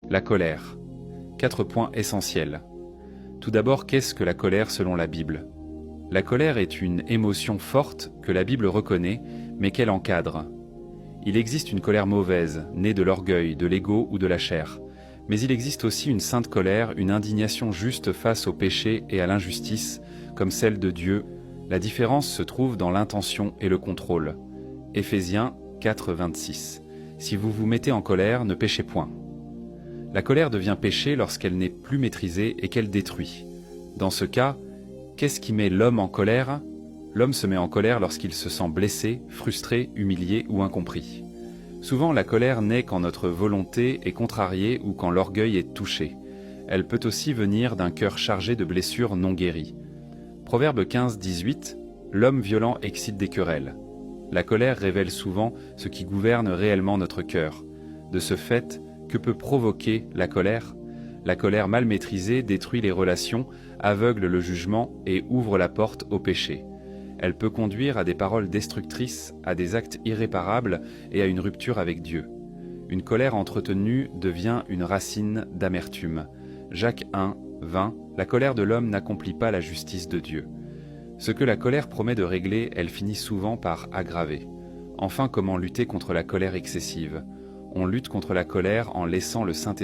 La colère. 4 points essentiels. Tout d'abord, qu'est-ce que la colère selon la Bible? La colère est une émotion forte que la Bible reconnaît, mais qu'elle encadre. Il existe une colère mauvaise, née de l'orgueil, de l'ego ou de la chair. Mais il existe aussi une sainte colère, une indignation juste face au péché et à l'injustice, comme celle de Dieu. La différence se trouve dans l'intention et le contrôle. Éphésiens 4, 26. Si vous vous mettez en colère, ne péchez point. La colère devient péché lorsqu'elle n'est plus maîtrisée et qu'elle détruit. Dans ce cas, qu'est-ce qui met l'homme en colère? L'homme se met en colère lorsqu'il se sent blessé, frustré, humilié ou incompris. Souvent, la colère naît quand notre volonté est contrariée ou quand l'orgueil est touché. Elle peut aussi venir d'un cœur chargé de blessures non guéries. Proverbe 15, 18. L'homme violent excite des querelles. La colère révèle souvent ce qui gouverne réellement notre cœur. De ce fait, que peut provoquer la colère? La colère mal maîtrisée détruit les relations, aveugle le jugement et ouvre la porte au péché. Elle peut conduire à des paroles destructrices, à des actes irréparables et à une rupture avec Dieu. Une colère entretenue devient une racine d'amertume. Jacques 1, 20. La colère de l'homme n'accomplit pas la justice de Dieu. Ce que la colère promet de régler, elle finit souvent par aggraver. Enfin, comment lutter contre la colère excessive? On lutte contre la colère en laissant le Saint-Esprit